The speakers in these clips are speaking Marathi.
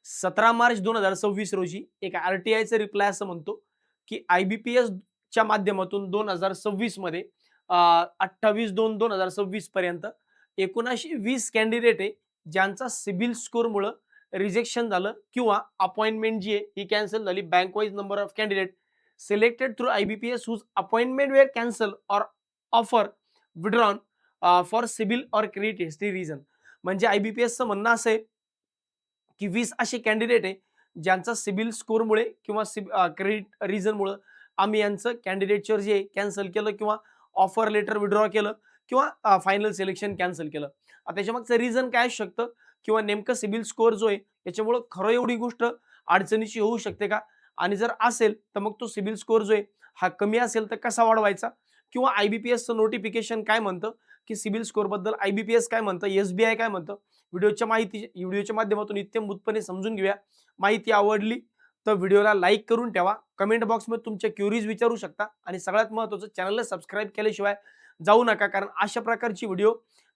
17 मार्च 2026 रोजी एक आर-टी-आयचा रिप्लाय असं म्हणतो, की आय-बी-पी-एसच्या माध्यमातून 2026 मध्ये 28/2/2026 पर्यंत 1920 कॅन्डिडेट आहे, ज्यांचा सिबिल स्कोरमुळं रिजेक्शन झालं किंवा अपॉइंटमेंट जी आहे ही कॅन्सल झाली. Bank wise number of candidate selected through IBPS whose appointment were cancel or offer withdrawn for CIBIL or credit history reason. म्हणजे आय-बी-पी-एसचं म्हणणं असं आहे, की 20 असे कॅन्डिडेट आहे, ज्यांचा सिबिल स्कोरमुळे किंवा क्रेडिट रिझनमुळं आम्ही यांचं कॅन्डिडेटचर जे आहे कॅन्सल केलं किंवा ऑफर लेटर विथड्रॉ केलं किंवा फायनल सिलेक्शन कॅन्सल केलं. आता त्याच्यामागचं रिझन काय असू शकतं किंवा नेमकं सिबिल स्कोर जो आहे याच्यामुळं खरं एवढी गोष्ट अडचणीची होऊ शकते का? आणि जर असेल तर मग तो सिबिल स्कोर जो आहे हा कमी असेल तर कसा वाढवायचा? किंवा आय-बी-पी-एसचं नोटिफिकेशन काय म्हणतं, की सिबिल स्कोरबद्दल आय-बी-पी-एस काय म्हणतं, एस-बी-आय काय म्हणतं? व्हिडिओच्या माध्यमातून इत्थंभूतपणे समजून घेऊया. माहिती आवडली तर व्हिडिओला लाईक करून ठेवा. कमेंट बॉक्समध्ये तुमच्या क्युरीज विचारू शकता आणि सगळ्यात महत्त्वाचं चॅनलला सबस्क्राईब केल्याशिवाय जाऊ नका. कारण अशा प्रकारची व्हिडिओ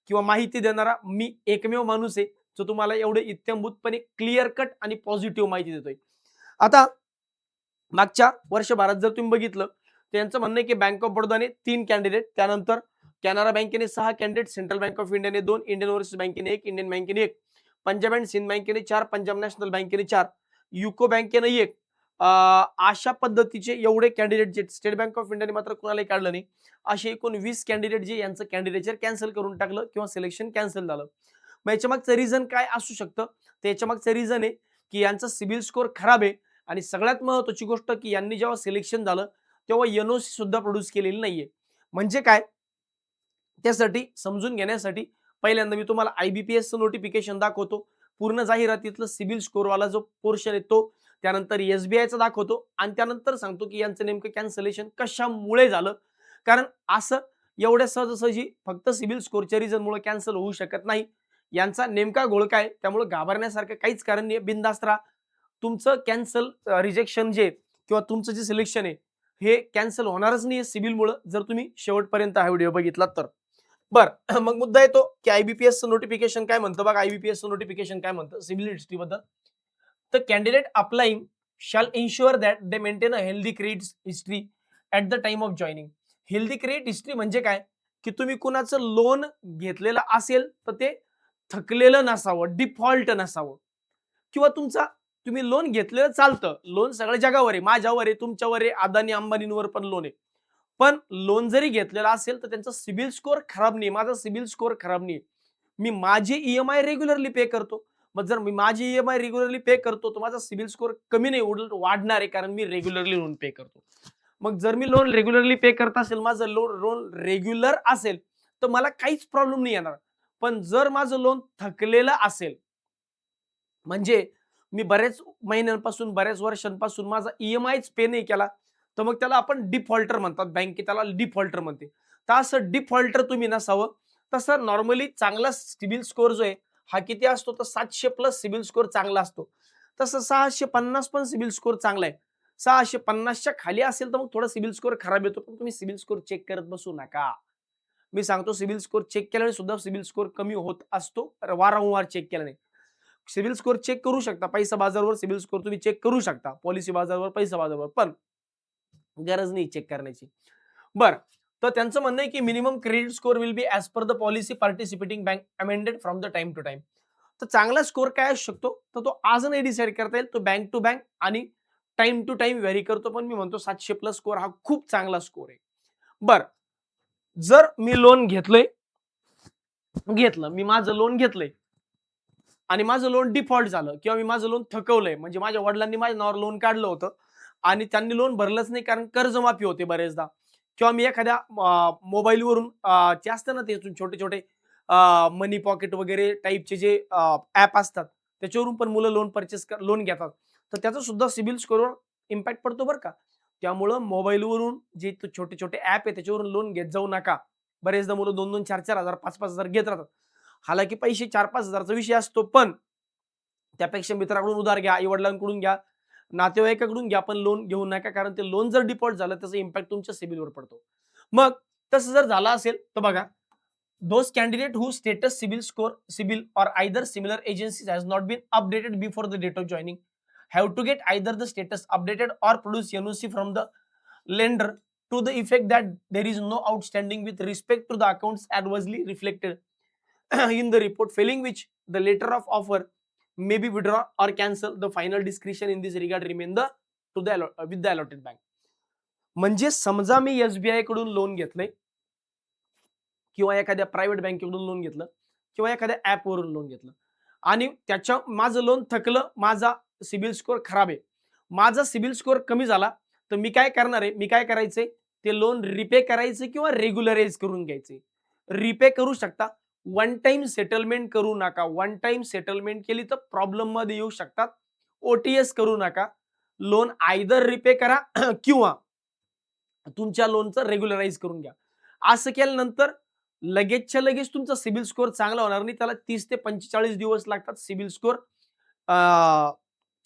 किंवा माहिती देणारा मी एकमेव माणूस आहे, जो तुम्हाला एवढे इत्थंभूतपणे क्लिअर कट आणि पॉझिटिव्ह माहिती देतोय. आता मागच्या वर्षभरात जर तुम्ही बघितलं, तर यांचं म्हणणं आहे की बँक ऑफ बडोदाने 3 कॅन्डिडेट, त्यानंतर कॅनरा बँकेने 6 कॅन्डिडेट, सेंट्रल बँक ऑफ इंडियाने 2, इंडियन ओव्हरसीज बँकेने 1, इंडियन बँकेने 1, पंजाब अँड सिंध बँकेने 4, पंजाब नॅशनल बँकेने 4, युको बँकेने 1. अशा पद्धतीचे एवढे कॅन्डिडेट जे स्टेट बँक ऑफ इंडियाने मात्र कुणालाही काढलं नाही. असे एकूण 20 कॅन्डिडेट जे यांचं कॅन्डिडेचर कॅन्सल करून टाकलं किंवा सिलेक्शन कॅन्सल झालं. मग याच्यामागचं रिझन काय असू शकतं? तर याच्यामागचं रिझन आहे की यांचा सिबिल स्कोर खराब आहे आणि सगळ्यात महत्त्वाची गोष्ट की यांनी जेव्हा सिलेक्शन झालं तेव्हा एन-ओ-सी सुद्धा प्रोड्यूस केलेली नाहीये. म्हणजे काय? त्यासाठी समजून घेण्यासाठी पहिल्यांदा मी तुम्हाला आय-बी-पी-एसचं नोटिफिकेशन दाखवतो. पूर्ण जाहिरातीतलं सिबिल स्कोरवाला जो पोर्शन आहे तो, त्यानंतर एस-बी-आयचा दाखवतो आणि त्यानंतर सांगतो की यांचं नेमकं कॅन्सलेशन कशामुळे झालं. कारण असं एवढ्या सहजासहजी फक्त सिबिल स्कोरच्या रिझनमुळे कॅन्सल होऊ शकत नाही. यांचा नेमका घोळ काय? त्यामुळे घाबरण्यासारखं काहीच कारण नाही. बिनधास्त राहा. तुमचं कॅन्सल रिजेक्शन जे किंवा तुमचं जे सिलेक्शन आहे, हे कॅन्सल होणारच नाही सिबिलमुळं, जर तुम्ही शेवटपर्यंत हा व्हिडिओ बघितलात तर. बरं मग मुद्दा येतो की आय-बी-पी-एसचं नोटिफिकेशन काय म्हणतं बघा. आय-बी-पी-एसचं नोटिफिकेशन काय म्हणतं सिबिल हिस्ट्रीबद्दल. तर candidate applying shall ensure that they maintain a healthy credit history at the time of joining. Healthy credit history म्हणजे काय? की तुम्ही कुणाचं लोन घेतलेलं असेल तर ते थकलेलं नसावं, डिफॉल्ट नसावं किंवा तुम्ही लोन घेतलेलं चालतं. लोन सगळ्या जगावर आहे, माझ्यावर आहे, तुमच्यावर आहे, अदानी अंबानींवर पण लोन आहे. पण लोन जरी घेतलेला असेल तर त्यांचा सिबिल स्कोर खराब नाही. माझा सिबिल स्कोर खराब नाही. मी माझी ई-एम-आय रेग्युलरली पे करतो. मग जर मी माझी ई-एम-आय रेग्युलरली पे करतो, तर माझा सिबिल स्कोर कमी नाही उलट वाढणार आहे, कारण मी रेग्युलरली लोन पे करतो. मग जर मी लोन रेग्युलरली पे करत असेल, माझं लोन रेग्युलर असेल, तर मला काहीच प्रॉब्लेम नाही येणार. पण जर माझं लोन थकलेलं असेल, म्हणजे मी बऱ्याच महिन्यांपासून, बऱ्याच वर्षांपासून माझा ई-एम-आयच पे नाही केला, तर मग त्याला आपण डिफॉल्टर म्हणतात. बँके त्याला डिफॉल्टर म्हणते. तर असं डिफॉल्टर तुम्ही नसावं. तसं नॉर्मली चांगला सिबिल स्कोर जो आहे, हा किती असतो? तर 700 प्लस सिबिल स्कोर चांगला असतो. तसं 650 पण सिबिल स्कोर चांगला आहे. 650च्या खाली असेल तर मग थोडा सिबिल स्कोर खराब येतो. पण तुम्ही सिबिल स्कोर चेक करत बसू नका. मी सांगतो सिबिल स्कोर चेक केल्याने सुद्धा सिबिल स्कोर कमी होत असतो. वारंवार चेक केल्याने. सिबिल स्कोर चेक करू शकता. पैसा बाजारावर सिबिल स्कोर तुम्ही चेक करू शकता. पॉलिसी बाजारावर, पैसा बाजारावर. पण गरज नाही चेक करण्याची. बरं. तर त्यांचं म्हणणं आहे की minimum credit score will be as per the policy participating bank amended from the time to time. तर चांगला स्कोर काय असू शकतो? तर तो आज नाही डिसाईड करता येईल. तो बँक टू बँक आणि टाईम टू टाईम व्हेरी करतो. पण मी म्हणतो 700 प्लस स्कोर हा खूप चांगला स्कोर आहे. बरं. जर मी लोन घेतलं, मी माझं लोन घेतलंय आणि माझं लोन डिफॉल्ट झालं किंवा मी माझं लोन थकवलंय, म्हणजे माझ्या वडिलांनी माझ्या नावावर लोन काढलं होतं आणि त्यांनी लोन भरलंच नाही कारण कर्जमाफी होते बरेचदा, किंवा मी एखाद्या मोबाईलवरून जे असतं ना ते छोटे-छोटे मनी पॉकेट वगैरे टाइपचे जे ॲप असतात, त्याच्यावरून पण मुलं लोन घेतात. तर त्याचा सुद्धा सिबिल स्कोरवर इम्पॅक्ट पडतो बरं का. त्यामुळं मोबाईलवरून जे छोटे-छोटे ॲप आहे त्याच्यावरून लोन घेत जाऊ नका. बरेचदा मुलं 2-2, 4-4 हजार, 5-5 हजार घेत राहतात. हालाकी पैसे 4-5 हजारचा विषय असतो, पण त्यापेक्षा मित्राकडून उधार घ्या, आई-वडिलांकडून घ्या, नातेवाईकाकडून घ्या, पण लोन घेऊ नका. कारण ते लोन जर डिफॉल्ट झालं त्याचा इम्पॅक्ट तुमच्या सिबिलवर पडतो. मग तसं जर झालं असेल तर बघा, those candidate whose status civil or either similar agencies has not been updated before the date of joining have to get either the status updated or produce NOC from the lender to the effect that there is no outstanding with respect to the accounts adversely reflected in the report, failing which the letter of offer may be withdrawn or cancelled. The final discretion in this regard remain the with the allotted bank. म्हणजे समजा मी SBI कडून लोन घेतलंय किंवा एखाद्या प्रायव्हेट बँकेकडून लोन घेतलं किंवा एखाद्या ॲपवरून लोन घेतलं आणि त्याच्या माझं लोन थकलं, माझा सिबिल स्कोअर खराब आहे. माझा सिबिल स्कोअर कमी झाला तर मी काय करणार आहे, मी काय करायचंय ते लोन रिपे करायचं किंवा रेग्युलराइज करून घ्यायचे. रिपे करू शकता, वन टाइम सेटलमेंट करू नका. वन टाइम सेटलमेंट केली तर प्रॉब्लेम मध्ये येऊ शकतात. OTS करू नका. लोन आयदर रिपे करा किंवा तुमच्या लोनचं रेग्युलराइज करून घ्या. असं केल्यानंतर लगेचच्या लगेच तुमचा सिबिल स्कोअर चांगला होणार नाही. त्याला 30 ते 45 दिवस लागतात सिबिल स्कोअर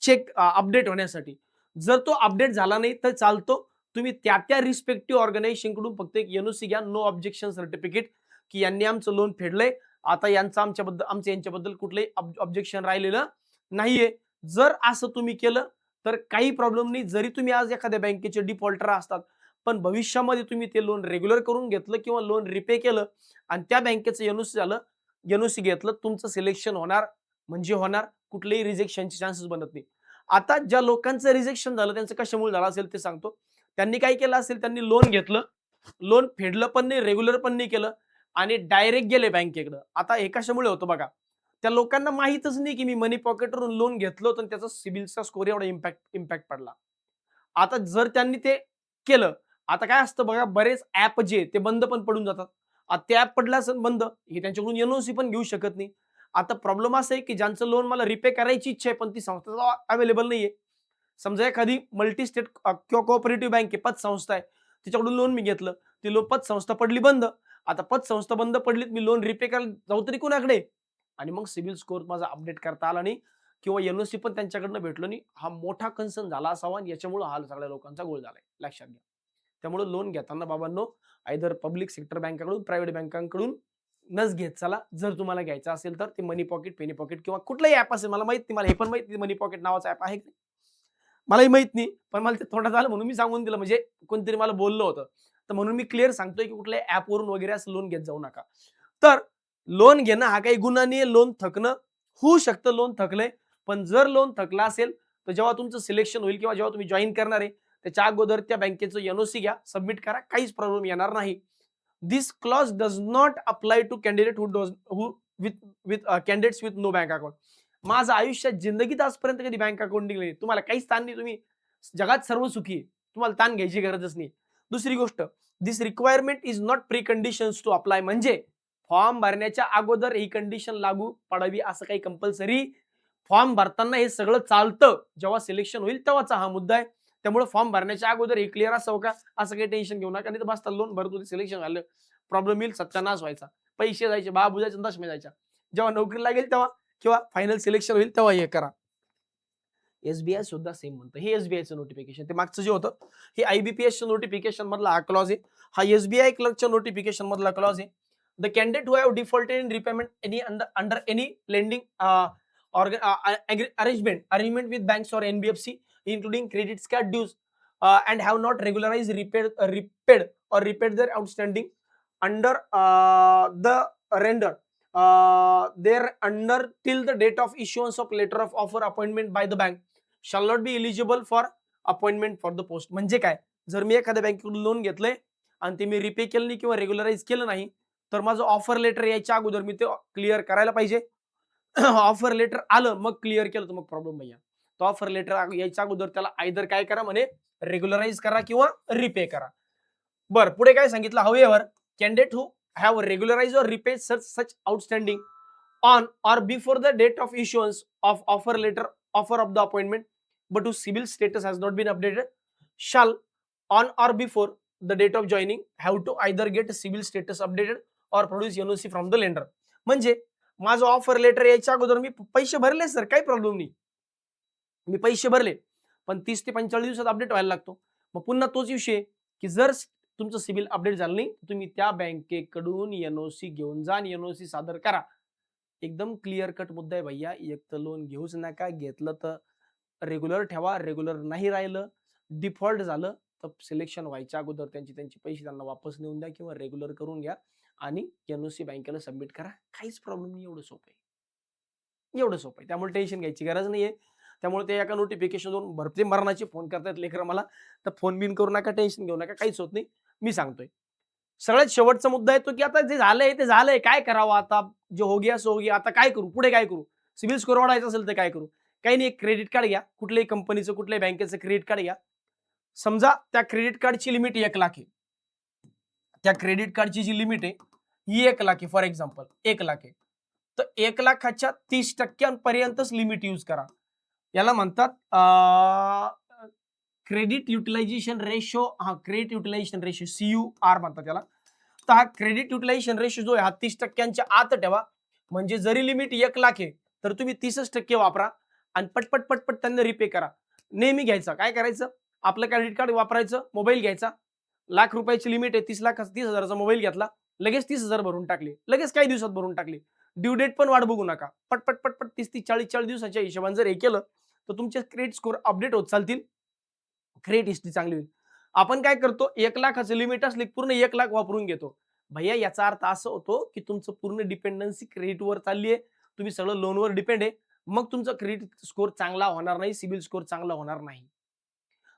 चेक अपडेट होण्यासाठी. जर तो अपडेट झाला नाही तर चालतो. तुम्ही त्या रिस्पेक्टिव्ह ऑर्गनायझेशन कडून फक्त एक NOC घ्या, नो ऑब्जेक्शन सर्टिफिकेट, की यांनी आमचं लोन फेडलंय, आता आमचं यांच्याबद्दल कुठलंही ऑब्जेक्शन राहिलेलं नाहीये. जर असं तुम्ही केलं तर काही प्रॉब्लेम नाही. जरी तुम्ही आज एखाद्या बँकेचे डिफॉल्टर असतात पण भविष्यामध्ये तुम्ही ते लोन रेग्युलर करून घेतलं किंवा लोन रिपे केलं आणि त्या बँकेचं NOC झालं, NOC घेतलं, तुमचं सिलेक्शन होणार म्हणजे होणार. कुठलेही रिजेक्शनचे चान्सेस बनत नाही. आता ज्या लोकांचं रिजेक्शन झालं त्यांचं कशामुळे झालं असेल ते सांगतो. त्यांनी काय केलं असेल, त्यांनी लोन घेतलं, लोन फेडलं पण नाही, रेग्युलर पण नाही केलं आणि डायरेक्ट गेले बँकेकडे. आता हे कशामुळे होतं बघा, त्या लोकांना माहितच नाही की मी मनी पॉकेटवरून लोन घेतलं होतं आणि त्याचा सिबिलचा स्कोर एवढा इम्पॅक्ट पडला. आता जर त्यांनी ते केलं, आता काय असतं बघा, बरेच ऍप जे ते बंद पण पडून जातात. आता ते ऍप पडलं असेल बंद, हे त्यांच्याकडून NOC पण घेऊ शकत नाही. आता प्रॉब्लेम असा आहे की ज्यांचं लोन मला रिपे करायची इच्छा आहे पण ती संस्था अवेलेबल नाहीये. समजा एखादी मल्टी स्टेट किंवा कोऑपरेटिव्ह बँक आहे, पतसंस्था आहे, तिच्याकडून लोन मी घेतलं, ती पतसंस्था पडली बंद. आता पतसंस्था बंद पडलीत, मी लोन रिपे करायला जाऊ तरी कोणाकडे, आणि मग सिबिल स्कोअर माझा अपडेट करता आला नाही किंवा NOC पण त्यांच्याकडनं भेटलो नाही. हा मोठा कन्सर्न झाला असावा आणि याच्यामुळे हा सगळ्या लोकांचा गोळ झालाय, लक्षात घ्या. त्यामुळे लोन घेताना बाबांनो आयदर पब्लिक सेक्टर बँकाकडून, प्रायव्हेट बँकांकडून नच घेत चला. जर तुम्हाला घ्यायचं असेल तर ते मनी पॉकेट, पेनी पॉकेट किंवा कुठलाही ऍप असेल, मला माहित नाही, मला हे पण माहित नाही मनी पॉकेट नावाचा ऍप आहे की मलाही माहित नाही, पण मला ते तोंडात आलं म्हणून मी सांगून दिलं. म्हणजे कोणतरी मला बोललं होतं तर म्हणून मी क्लिअर सांगतोय की कुठल्याही ऍपवरून वगैरे असं लोन घेत जाऊ नका. तर लोन घेणं हा काही गुन्हा नाही. लोन थकणं होऊ शकतं, लोन थकलंय, पण जर लोन थकला असेल तर जेव्हा तुमचं सिलेक्शन होईल किंवा जेव्हा तुम्ही जॉईन करणार आहे त्याच्या अगोदर त्या बँकेचं NOC घ्या, सबमिट करा, काहीच प्रॉब्लेम येणार नाही. This clause does not apply to candidate candidates with no bank account. माझं आयुष्यात जिंदगीत आजपर्यंत कधी बँक अकाउंट निघले, तुम्हाला काहीच ताण नाही, तुम्ही जगात सर्व सुखी आहे, तुम्हाला ताण घ्यायची गरजच नाही. दुसरी गोष्ट, this requirement is not preconditions to apply. म्हणजे फॉर्म भरण्याच्या अगोदर ही कंडिशन लागू पडावी असं काही कंपल्सरी, फॉर्म भरताना हे सगळं चालतं, जेव्हा सिलेक्शन होईल तेव्हाचा हा मुद्दा आहे. त्यामुळे फॉर्म भरण्याच्या अगोदर हे क्लिअर असावं का, असं काही टेन्शन घेऊ नका. नाही तर बसता लोन भरतो, सिलेक्शन झालं, प्रॉब्लेम येईल, सत्यानाश व्हायचा, पैसे जायचे, बाबू जायचे, दशमे जायच्या. जेव्हा नोकरी लागेल तेव्हा किंवा फायनल सिलेक्शन होईल तेव्हा हे करा. SBI सुद्धा सेम म्हणतं. हे SBIचं नोटिफिकेशन, ते मागचं जे होतं हे IBPS नोटिफिकेशन मधला हा क्लॉज आहे. हा SBI क्लर्कच्या नोटिफिकेशन मधला क्लॉज आहे. The candidate who have defaulted in repayment any under any lending arrangement with banks or NBFC including credit card dues and have not regularized repaid their outstanding under the render their under till the date of issuance of letter of offer appointment by the bank shall not be eligible for appointment for the post. म्हणजे काय, जर मी एखाद्या बँकेकडून लोन घेतलंय आणि ते मी रिपे केलं नाही किंवा रेग्युलराइज केलं नाही तर माझं ऑफर लेटर यायच्या अगोदर मी ते क्लिअर करायला पाहिजे. ऑफर लेटर आलं मग क्लिअर केलं तर मग प्रॉब्लेम नाही. तो ऑफर लेटर यायच्या अगोदर त्याला आयदर काय करा म्हणे, रेग्युलराइज करा किंवा रिपे करा. बरं, पुढे काय सांगितलं, हाऊएव्हर कॅन्डिडेट हू हॅव रेग्युलराइज और repay such outstanding on or before the date of issuance of offer letter offer of the appointment but whose civil status has not been updated shall on or before the date of joining have to either get civil status updated or produce NOC from the lender. म्हणजे माझं ऑफर लेटर यायच्या अगोदर मी पैसे भरले सर, काही प्रॉब्लेम नाही, मी पैसे भरले, पण 30 ते 45 दिवसात अपडेट व्हायला लागतो. मग पुन्हा तोच विषय की जर तुमचं सिबिल अपडेट झालं नाही, तुम्ही त्या बँकेकडून एन-ओ-सी घेऊन जा आणि एन-ओ-सी सादर करा. एकदम क्लिअर कट मुद्दा आहे भैय्या. एक तर लोन घेऊच नका. घेतलं तर रेग्युलर ठेवा. रेग्युलर नाही राहिलं, डिफॉल्ट झालं, तर सिलेक्शन व्हायच्या अगोदर त्यांचे पैसे त्यांना वापस नेऊन द्या किंवा रेग्युलर करून घ्या आणि एन-ओ-सी बँकेला सबमिट करा. काहीच प्रॉब्लेम नाही. एवढं सोपं आहे. एवढं सोपं आहे. त्यामुळे टेन्शन घ्यायची गरज नाहीये. त्यामुळे ते एका नोटिफिकेशनवरून भरते मरणाचे फोन करतायत लेकरं मला. तर फोन बिन करू नका, टेन्शन घेऊ नका. काहीच होत नाही. मी सांगतोय. सगळ्यात शेवटचा मुद्दा येतो, की आता जे झालंय ते झालंय. काय करावं आता? जो हो गया सो हो गया. आता काय करू? पुढे काय करू? सिबिल स्कोर वाढवायचा असेल तर काय करू? काही नाही, एक क्रेडिट कार्ड घ्या. कुठल्याही कंपनीचं, कुठल्याही बँकेचं क्रेडिट कार्ड घ्या. समजा त्या क्रेडिट कार्डची लिमिट 1,00,000 आहे. त्या क्रेडिट कार्डची जी लिमिट आहे, ही 1,00,000 आहे फॉर एक्झाम्पल 1,00,000 आहे. तर 1,00,000च्या 30% पर्यंतच लिमिट यूज करा. याला म्हणतात credit utilization ratio credit utilization ratio CUR म्हणतात त्याला. तर हा क्रेडिट युटिलायझेशन रेशो जो आहे हा 30%च्या आत ठेवा. म्हणजे जरी लिमिट 1,00,000 आहे, तर तुम्ही 30% वापरा आणि पटपट त्यांना रिपे करा. नेहमी घ्यायचा. काय करायचं? आपलं क्रेडिट कार्ड वापरायचं, मोबाईल घ्यायचा. ₹1,00,000 लिमिट आहे, 30,000चा मोबाईल घेतला. लगेच 30,000 भरून टाकले. लगेच काही दिवसात भरून टाकले. ड्यू डेट पण वाट बघू नका. पटपट 30-30, 40-40 दिवसाच्या हिशोबाने जर हे केलं, तर तुमचे क्रेडिट स्कोर अपडेट होत चालतील. क्रेडिट हिस्ट्री चांगली होईल. आपण काय करतो, 1,00,000चं लिमिट असले की पूर्ण 1,00,000 वापरून घेतो. भैय्या याचा अर्थ असा होतो, की तुमचं पूर्ण डिपेंडन्सी क्रेडिटवर चालली आहे. तुम्ही सगळं लोनवर डिपेंड आहे. मग तुमचा क्रेडिट स्कोर चांगला होणार नाही, सिबिल स्कोर चांगला होणार नाही.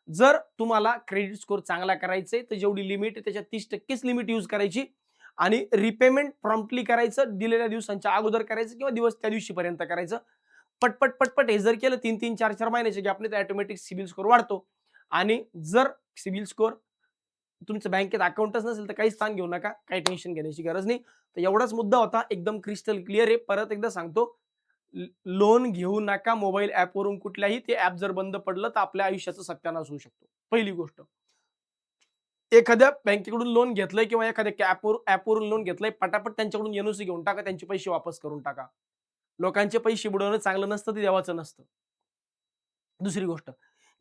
जर तुम्हाला क्रेडिट स्कोर चांगला करायचा आहे, तर जेवढी लिमिट आहे त्याच्या 30%च लिमिट यूज करायची आणि रिपेमेंट प्रॉम्प्टली करायचं. दिलेल्या दिवसांच्या अगोदर करायचं किंवा दिवस त्या दिवशीपर्यंत करायचं. पटपट हे जर केलं 3-3, 4-4 महिन्याच्या गॅपने तर ऑटोमॅटिक सिबिल स्कोर वाढतो. आणि जर सिबिल स्कोर तुमच्या बँकेत अकाउंटच नसेल तर काही स्थान घेऊ नका. काही टेन्शन घेण्याची गरज नाही. तर एवढाच मुद्दा होता. एकदम क्रिस्टल क्लिअर आहे. परत एकदा सांगतो, लोन घेऊ नका मोबाईल ॲपवरून कुठल्याही. ते ॲप जर बंद पडलं तर आपल्या आयुष्याचा सत्यानाश होऊ शकतो. पहिली गोष्ट. एखाद्या बँकेकडून लोन घेतलंय किंवा एखाद्या ॲपवरून लोन घेतलंय, पटापट त्यांच्याकडून एन-ओ-सी घेऊन टाका. त्यांचे पैसे वापस करून टाका. लोकांचे पैसे बुडवणं चांगलं नसतं, ते देवाचं नसतं. दुसरी गोष्ट,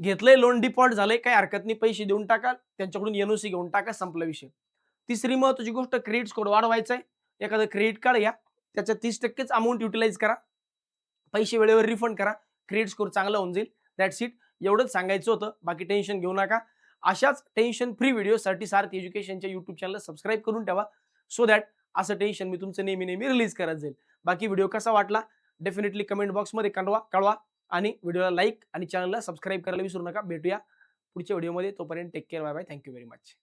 घेतलंय लोन डिफॉल्ट झालंय, काही हरकत नाही, पैसे देऊन टाका. त्यांच्याकडून एन-ओ-सी घेऊन टाका, संपला विषय. तिसरी महत्त्वाची गोष्ट, क्रेडिट स्कोर वाढवायचा आहे. एखादं क्रेडिट कार्ड घ्या. त्याच्या 30%च अमाउंट युटिलाइज करा. पैसे वेळेवर रिफंड करा. क्रेडिट स्कोर चांगला होऊन जाईल. That's it. एवढंच सांगायचं होतं. बाकी टेन्शन घेऊ नका. अशाच टेन्शन फ्री व्हिडिओसाठी सारथी एज्युकेशनच्या YouTube चॅनलला सबस्क्राईब करून ठेवा. सो दॅट असं टेन्शन मी तुमचं नेहमी रिलीज करत जाईल. बाकी व्हिडिओ कसा वाटला डेफिनेटली कमेंट बॉक्समध्ये कळवा आणि व्हिडिओला लाईक आणि चॅनलला सबस्क्राईब करायला विसरू नका. भेटूया पुढच्या व्हिडिओमध्ये. तोपर्यंत take care. Bye bye. Thank you very much.